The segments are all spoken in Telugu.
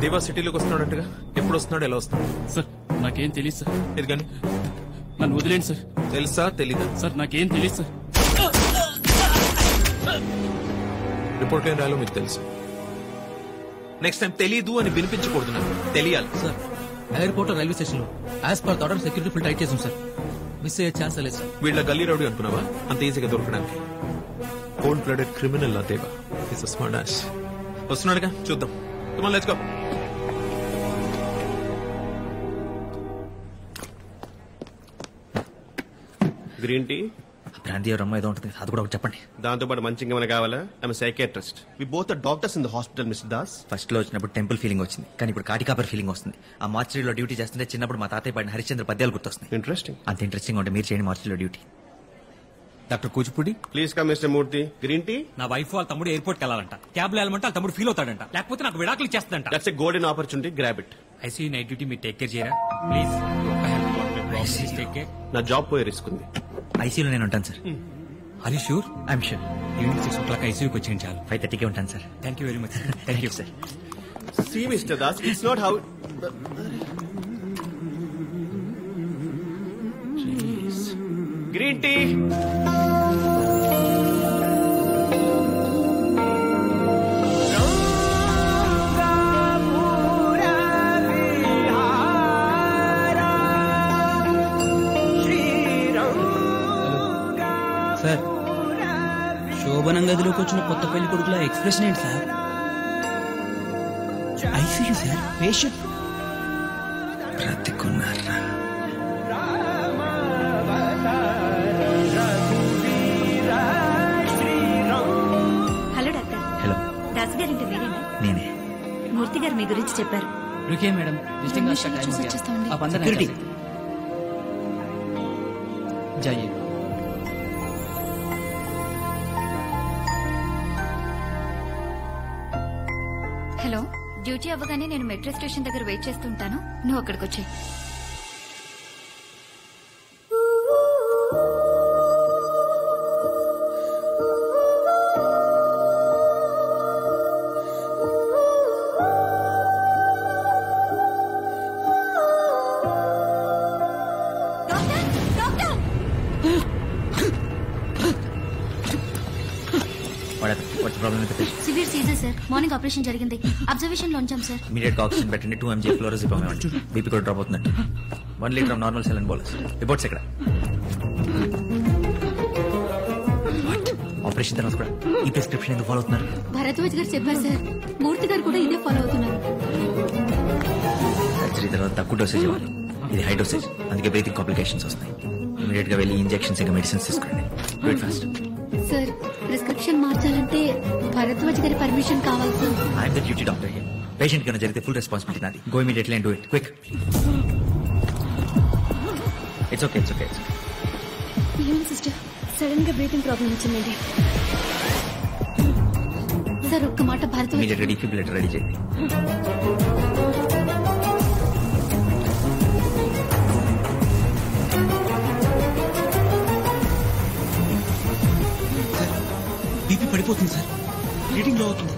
దేవా సిటీలోకి వస్తున్నాడంటగా. ఎప్పుడు వస్తున్నాడు, ఎలా వస్తున్నాడు? సార్ నాకేం తెలియదు సార్. ఇది కానీ నన్ను వదిలేండి సార్. తెలుసా తెలీదా? సార్ నాకేం తెలియదు సార్. రిపోర్ట్ ఏం రాయాలో మీకు తెలుసు. నెక్స్ట్ టైం తెలీదు అని వినిపించకూడదు, నాకు తెలియాలి. సార్ ఎయిర్పోర్ట్ రైల్వే స్టేషన్ లో as per order security full tight చేసాం సార్. మిస్ అయ్యే ఛాన్స్ లేదు సార్. వీళ్ళ గల్లీ రౌడీ అనుకున్నావా అంత ఈజీగా దొరకడానికి? కోల్డ్ బ్లడెడ్ క్రిమినల్ లా Deva. It's a smart ass. వస్తున్నాడుగా, చూద్దాం. Come on, let's go. Green tea, brandy రమ్మ ఏదో ఉంటుంది, అది కూడా ఒకటి చెప్పండి. దాంతో పాటు మంచి ఇంకేమైనా కావాలా? I'm psychiatrist. We both are doctors in the hospital mister Das. First లో వచ్చినప్పుడు టెంపుల్ ఫీలింగ్ వచ్చింది, కానీ ఇప్పుడు కాటికాపర్ ఫీలింగ్ వస్తుంది. ఆ మార్చిలో డ్యూటీ చేస్తుంటే చిన్నప్పుడు మా తాతయ్య పడిన హరిశ్చంద్ర పద్యాలు గుర్తొస్తున్నాయి. ఇంట్రెస్టింగ్. అంత ఇంట్రెస్టింగ్ ఉంటే మీరు చేయండి మార్చిలో duty. Doctor Kuchipudi, please come mister Murthy. Green tea. నా వైఫ్ వాళ్ళ తమ్ముడు ఎయిర్పోర్ట్ కి వెళ్ళాలంట. క్యాబ్ లో వెళ్ళమంటే వాళ్ళ తమ్ముడు ఫీల్ అవుతాడంట, లేకపోతే నాకు విడాకులు చేస్తుందంట. That's a golden opportunity, grab it. ICU night duty మీరు టేక్ కేర్ చేయరా ప్లీజ్? Take care. నా జాబ్ పోయే రిస్క్ ఉంది. ఐసీయూలో నేను ఉంటాను sir. Are you sure? I'm sure. Evening 6 o'clock ఐసీయూకి వచ్చేయండి చాలు. 5:30కే ఉంటాను sir. Thank you very much. Thank you sir. See Mr. Das, it's not how. Jeez. Green tea. Sir శోభనం గదిలోకి వచ్చిన కొత్త పెళ్లి కొడుకుల ఎక్స్ప్రెషన్ ఏంటి సార్? ఐసీయూ సార్, పేషెంట్ బ్రతికున్నారా? Hello doctor. హలో. దాస్ గారింటి మీరేనా? నేనే. మూర్తి గారు మీ గురించి చెప్పారు. रुकिए मैडम, विजिटिंग कार्ड का टाइम हो गया, आप अंदर नहीं जा सकते. जाइए. హలో, డ్యూటీ అవ్వగానే నేను మెట్రో స్టేషన్ దగ్గర వెయిట్ చేస్తుంటాను, నువ్వు అక్కడికి వచ్చాయి. Severe seizure sir. Morning operation జరిగింది, అబ్జర్వేషన్ లో ఉంచాం సార్. ఇమీడియట్ ఆక్సిజన్ పెట్టండి. 2 mg ఫ్లోరోజిపమ్ ఇవ్వండి. బీపీ కూడా డ్రాప్ అవుతుందండి. 1 litre normal saline bolus. Reports ఎక్కడ? ఆపరేషన్ తర్వాత కూడా ఈ ప్రిస్క్రిప్షన్ ఎందుకు ఫాలో అవుతున్నారు? భరద్వాజ్ గారు చెప్పారు సార్, మూర్తి గారు కూడా ఇదే ఫాలో అవుతున్నారు. సర్జరీ తర్వాత తక్కువ డోసేజ్ ఇవ్వాలి, ఇది హై డోసేజ్, అందుకే బ్రీతింగ్ కాంప్లికేషన్స్ వస్తాయి. ఇమీడియట్ గా వెళ్ళి ఇంజెక్షన్స్ ఇంకా మెడిసిన్స్ తీసుకోండి. Wait fast. సార్ ప్రిస్క్రిప్షన్ మార్చాలంటే భరద్వాజ్ గారి పర్మిషన్ కావాలి sir. I'm the duty doctor here. Patient కన్నా జరిగితే ఫుల్ రెస్పాన్సిబిలిటీ నాది. Go immediately and do it quick. It's okay, it's okay. ఏం సిస్టర్, సడన్ గా బ్రీతింగ్ ప్రాబ్లం వచ్చిందండి సార్. ఒక్క మాట, భరద్వాజ్ ఇమీడియట్ గా డిఫిబ్రిలేటర్ రెడీ చేయండి. బీపీ పడిపోతుంది సార్, రీడింగ్ లో అవుతుంది.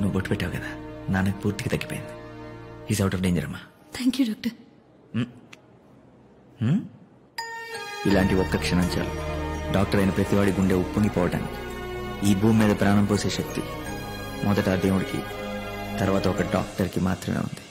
నువ్వు బొట్టు పెట్టావు కదా, నాన్నకు పూర్తిగా తగ్గిపోయింది. ఈజ్ అవుట్ ఆఫ్ డేంజర్ అమ్మా. Thank you doctor. ఇలాంటి ఒక్క క్షణం చాలు డాక్టర్ అయిన ప్రతివాడి గుండె ఉప్పొంగిపోవటానికి. ఈ భూమి మీద ప్రాణం పోసే శక్తి మొదట ఆ దేవుడికి, తర్వాత ఒక డాక్టర్కి మాత్రమే ఉంది.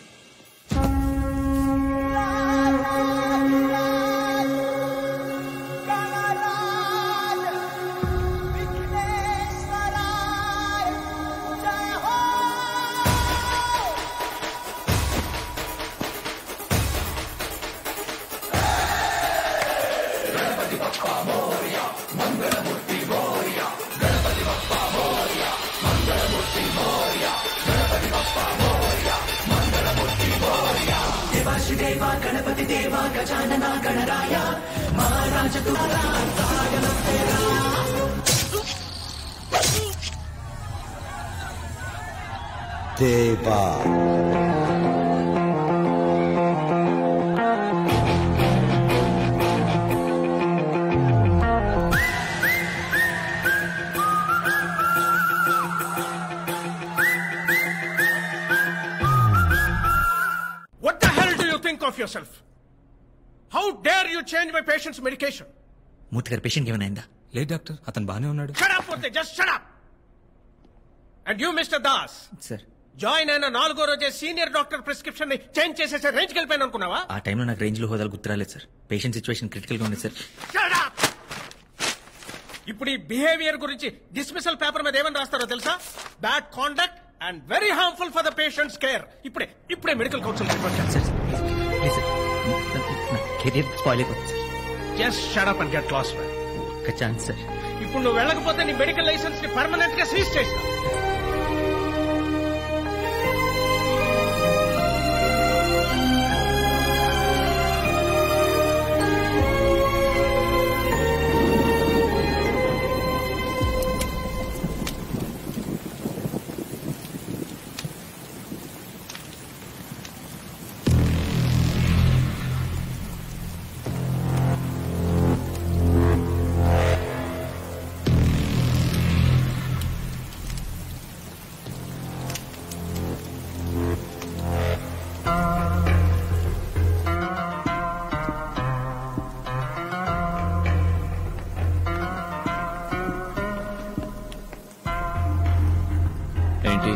దేవా What the hell do you think of yourself? How dare you change my patient's medication? మూర్తి గారి పేషెంట్ ఏమైనా అయిందా? లేదు డాక్టర్, అతను బానే ఉన్నాడు. Shut up, Murthy. Just shut up. And you, Mr. Das. Sir, join అయిన 4వ రోజే సీనియర్ డాక్టర్ ప్రిస్క్రిప్షన్ ని చేంజ్ చేసేసే రేంజ్కి వెళ్ళిపోయాను అనుకున్నావా? ఆ టైంలో నాకు రేంజ్ లో హోదాలు గుర్తురాలేదు సార్. పేషెంట్ సిచ్యువేషన్ క్రిటికల్ గా ఉంది సార్. Shut up. ఇప్పుడు ఈ బిహేవియర్ గురించి డిస్మిసల్ పేపర్ మీద ఏమని రాస్తారో తెలుసా? Bad conduct and very harmful for the patients care. ఇప్పుడే మెడికల్ కౌన్సిల్ రిపోర్ట్ చేస్తాను. సార్ ప్లీజ్ సార్, నా కెరీర్ స్పాయిల్ అయిపోతుంది sir. Just shut up and get lost. ఒక్క ఛాన్స్ సార్. ఇప్పుడు నువ్వు వెళ్ళకపోతే నీ మెడికల్ లైసెన్స్ ని పర్మనెంట్ గా సీజ్ చేస్తా. ఏంటి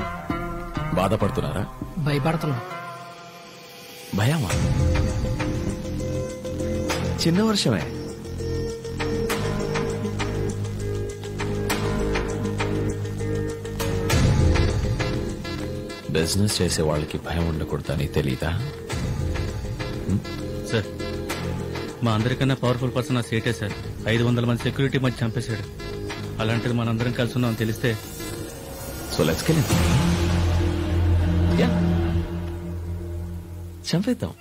బాధపడుతున్నారా? భయపడుతున్నా. భయమా? చిన్న వర్షమే. బిజినెస్ చేసే వాళ్ళకి భయం ఉండకూడదని తెలీదా? సార్, మా అందరికన్నా పవర్ఫుల్ పర్సన్ ఆ సేటే సార్. 500 మంది సెక్యూరిటీ మధ్య చంపేశాడు. అలాంటిది మనందరం కలిసి ఉన్నాం తెలిస్తే. So let's kill him. చంపేద్దాం.